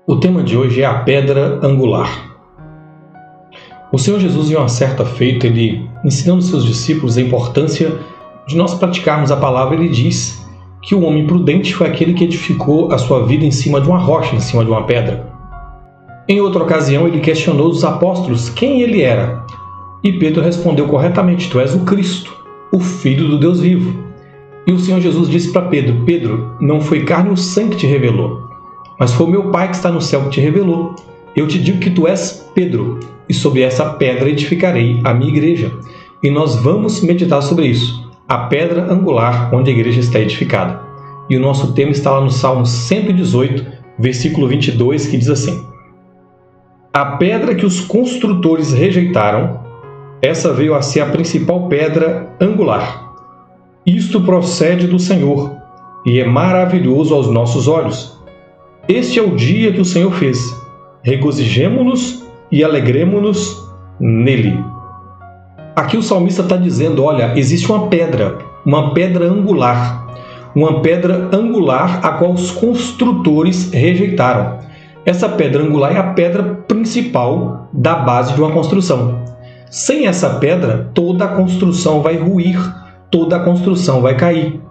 O tema de hoje é a pedra angular. O Senhor Jesus, em uma certa feita, ele ensinando seus discípulos a importância de nós praticarmos a palavra, ele diz que o homem prudente foi aquele que edificou a sua vida em cima de uma rocha, em cima de uma pedra. Em outra ocasião, ele questionou os apóstolos quem ele era. E Pedro respondeu corretamente: Tu és o Cristo, o Filho do Deus vivo. E o Senhor Jesus disse para Pedro: Pedro, não foi carne ou sangue que te revelou, mas foi o meu Pai que está no céu que te revelou. Eu te digo que tu és Pedro, e sobre essa pedra edificarei a minha igreja. E nós vamos meditar sobre isso, a pedra angular onde a igreja está edificada. E o nosso tema está lá no Salmo 118, versículo 22, que diz assim: A pedra que os construtores rejeitaram, essa veio a ser a principal pedra angular. Isto procede do Senhor, e é maravilhoso aos nossos olhos. Este é o dia que o Senhor fez. Regozijemo-nos e alegremo-nos nele. Aqui o salmista está dizendo, olha, existe uma pedra angular a qual os construtores rejeitaram. Essa pedra angular é a pedra principal da base de uma construção. Sem essa pedra, toda a construção vai ruir, toda a construção vai cair.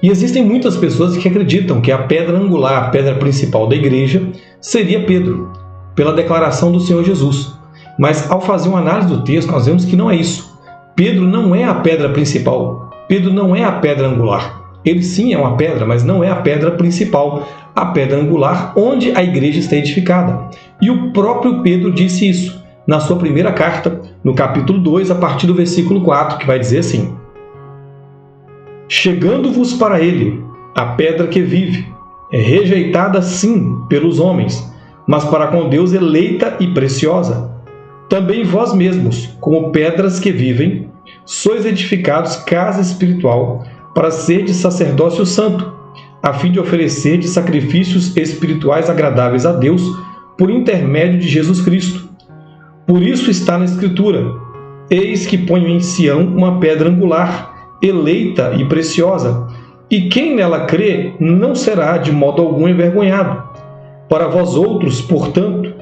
E existem muitas pessoas que acreditam que a pedra angular, a pedra principal da igreja, seria Pedro, pela declaração do Senhor Jesus. Mas ao fazer uma análise do texto, nós vemos que não é isso. Pedro não é a pedra principal. Pedro não é a pedra angular. Ele sim é uma pedra, mas não é a pedra principal, a pedra angular onde a igreja está edificada. E o próprio Pedro disse isso na sua primeira carta, no capítulo 2, a partir do versículo 4, que vai dizer assim: Chegando-vos para ele, a pedra que vive, é rejeitada sim pelos homens, mas para com Deus eleita e preciosa. Também vós mesmos, como pedras que vivem, sois edificados casa espiritual, para serdes sacerdócio santo, a fim de oferecerdes sacrifícios espirituais agradáveis a Deus, por intermédio de Jesus Cristo. Por isso está na Escritura: Eis que ponho em Sião uma pedra angular, eleita e preciosa, e quem nela crê não será de modo algum envergonhado. Para vós outros, portanto,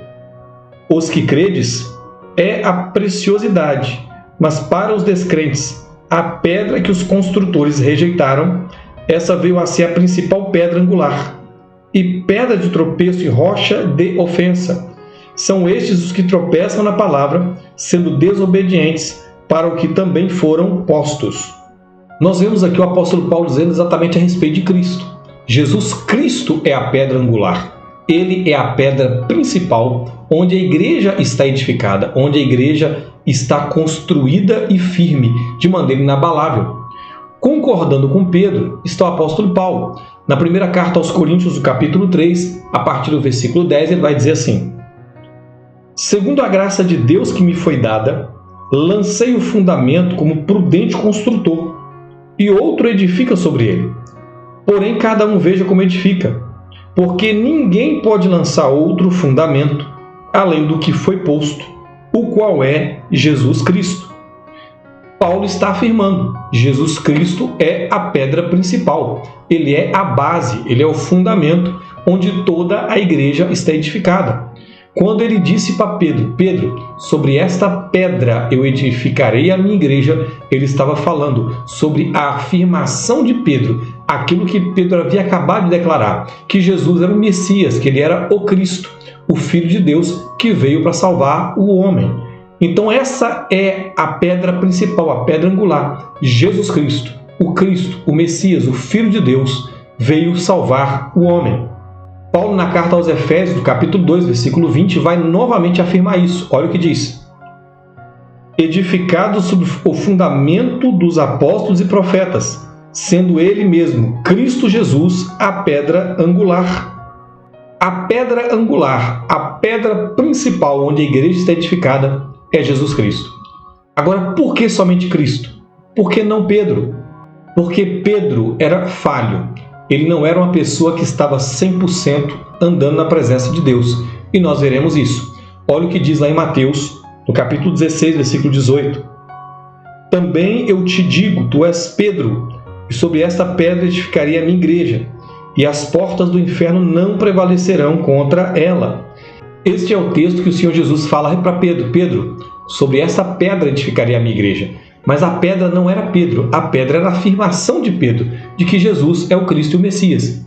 os que credes, é a preciosidade, mas para os descrentes, a pedra que os construtores rejeitaram, essa veio a ser a principal pedra angular, e pedra de tropeço e rocha de ofensa. São estes os que tropeçam na palavra, sendo desobedientes para o que também foram postos. Nós vemos aqui o apóstolo Paulo dizendo exatamente a respeito de Cristo. Jesus Cristo é a pedra angular. Ele é a pedra principal onde a igreja está edificada, onde a igreja está construída e firme, de maneira inabalável. Concordando com Pedro está o apóstolo Paulo. Na primeira carta aos Coríntios, no capítulo 3, a partir do versículo 10, ele vai dizer assim: Segundo a graça de Deus que me foi dada, lancei o fundamento como prudente construtor, e outro edifica sobre ele. Porém, cada um veja como edifica, porque ninguém pode lançar outro fundamento, além do que foi posto, o qual é Jesus Cristo. Paulo está afirmando, Jesus Cristo é a pedra principal, ele é a base, ele é o fundamento onde toda a igreja está edificada. Quando ele disse para Pedro: Pedro, sobre esta pedra eu edificarei a minha igreja, ele estava falando sobre a afirmação de Pedro, aquilo que Pedro havia acabado de declarar, que Jesus era o Messias, que ele era o Cristo, o Filho de Deus que veio para salvar o homem. Então essa é a pedra principal, a pedra angular, Jesus Cristo, o Messias, o Filho de Deus, veio salvar o homem. Paulo, na carta aos Efésios, no capítulo 2, versículo 20, vai novamente afirmar isso. Olha o que diz: Edificado sobre o fundamento dos apóstolos e profetas, sendo ele mesmo, Cristo Jesus, a pedra angular. A pedra angular, a pedra principal onde a igreja está edificada, é Jesus Cristo. Agora, por que somente Cristo? Por que não Pedro? Porque Pedro era falho. Ele não era uma pessoa que estava 100% andando na presença de Deus. E nós veremos isso. Olha o que diz lá em Mateus, no capítulo 16, versículo 18. Também eu te digo, tu és Pedro, e sobre esta pedra edificarei a minha igreja, e as portas do inferno não prevalecerão contra ela. Este é o texto que o Senhor Jesus fala para Pedro. Pedro, sobre essa pedra edificarei a minha igreja. Mas a pedra não era Pedro, a pedra era a afirmação de Pedro, de que Jesus é o Cristo e o Messias.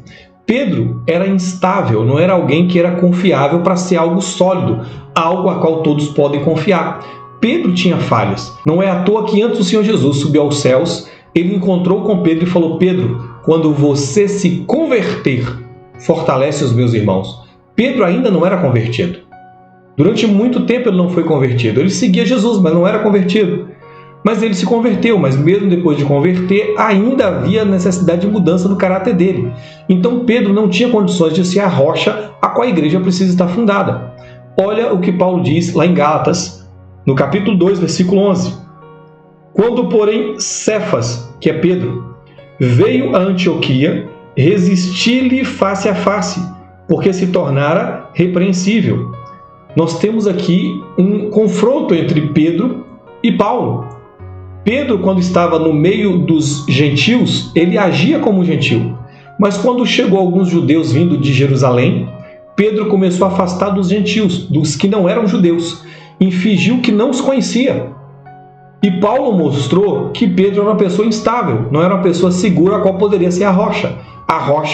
Pedro era instável, não era alguém que era confiável para ser algo sólido, algo a qual todos podem confiar. Pedro tinha falhas. Não é à toa que antes do Senhor Jesus subir aos céus, ele encontrou com Pedro e falou: Pedro, quando você se converter, fortalece os meus irmãos. Pedro ainda não era convertido. Durante muito tempo ele não foi convertido. Ele seguia Jesus, mas não era convertido. Mas ele se converteu, mas mesmo depois de converter, ainda havia necessidade de mudança no caráter dele. Então Pedro não tinha condições de ser a rocha a qual a igreja precisa estar fundada. Olha o que Paulo diz lá em Gálatas, no capítulo 2, versículo 11. Quando, porém, Cefas, que é Pedro, veio a Antioquia, resisti-lhe face a face, porque se tornara repreensível. Nós temos aqui um confronto entre Pedro e Paulo. Pedro, quando estava no meio dos gentios, ele agia como gentil. Mas quando chegou alguns judeus vindo de Jerusalém, Pedro começou a afastar dos gentios, dos que não eram judeus, e fingiu que não os conhecia. E Paulo mostrou que Pedro era uma pessoa instável, não era uma pessoa segura a qual poderia ser a rocha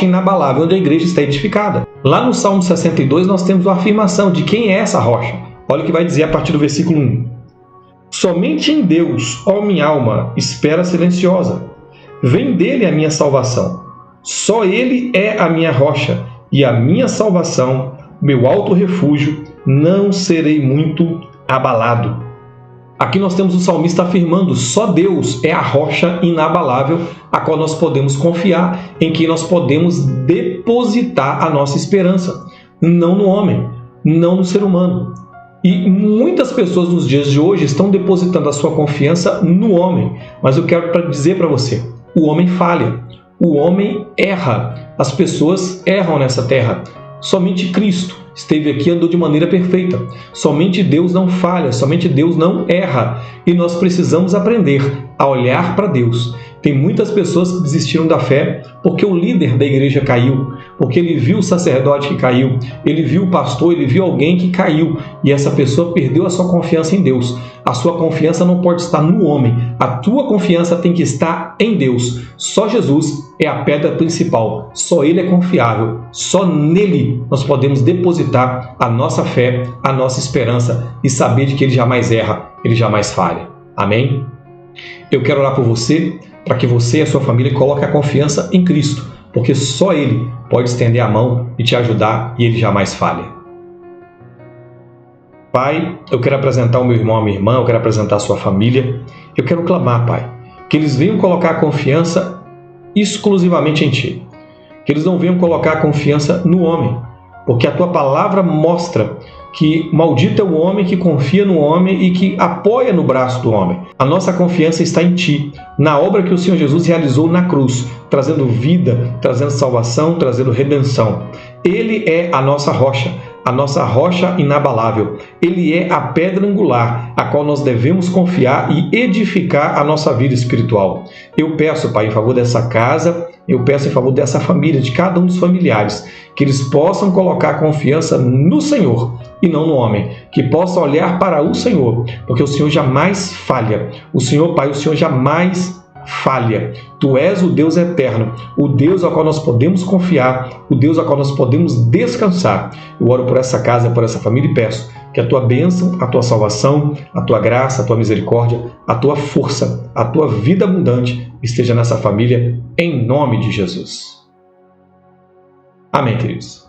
inabalável onde a igreja está edificada. Lá no Salmo 62 nós temos uma afirmação de quem é essa rocha. Olha o que vai dizer a partir do versículo 1. Somente em Deus, ó minha alma, espera silenciosa. Vem dele a minha salvação. Só ele é a minha rocha e a minha salvação, meu alto refúgio, não serei muito abalado. Aqui nós temos o salmista afirmando: só Deus é a rocha inabalável a qual nós podemos confiar, em quem nós podemos depositar a nossa esperança, não no homem, não no ser humano. E muitas pessoas nos dias de hoje estão depositando a sua confiança no homem, mas eu quero dizer para você, o homem falha, o homem erra, as pessoas erram nessa terra. Somente Cristo esteve aqui e andou de maneira perfeita. Somente Deus não falha, somente Deus não erra. E nós precisamos aprender a olhar para Deus. Tem muitas pessoas que desistiram da fé porque o líder da igreja caiu, porque ele viu o sacerdote que caiu, ele viu o pastor, ele viu alguém que caiu, e essa pessoa perdeu a sua confiança em Deus. A sua confiança não pode estar no homem, a tua confiança tem que estar em Deus. Só Jesus é a pedra principal, só Ele é confiável, só nele nós podemos depositar a nossa fé, a nossa esperança e saber de que Ele jamais erra, Ele jamais falha. Amém? Eu quero orar por você, para que você e a sua família coloquem a confiança em Cristo, porque só Ele pode estender a mão e te ajudar e Ele jamais falha. Pai, eu quero apresentar o meu irmão, a minha irmã, eu quero apresentar a sua família. Eu quero clamar, Pai, que eles venham colocar a confiança exclusivamente em Ti. Que eles não venham colocar a confiança no homem, porque a Tua palavra mostra que maldito é o homem que confia no homem e que apoia no braço do homem. A nossa confiança está em Ti, na obra que o Senhor Jesus realizou na cruz, trazendo vida, trazendo salvação, trazendo redenção. Ele é a nossa rocha inabalável. Ele é a pedra angular, a qual nós devemos confiar e edificar a nossa vida espiritual. Eu peço, Pai, em favor dessa casa, eu peço em favor dessa família, de cada um dos familiares, que eles possam colocar a confiança no Senhor e não no homem, que possam olhar para o Senhor, porque o Senhor jamais falha. O Senhor, Pai, o Senhor jamais falha. Tu és o Deus eterno, o Deus ao qual nós podemos confiar, o Deus ao qual nós podemos descansar. Eu oro por essa casa, por essa família e peço que a Tua bênção, a Tua salvação, a Tua graça, a Tua misericórdia, a Tua força, a Tua vida abundante esteja nessa família, em nome de Jesus. Amém, queridos.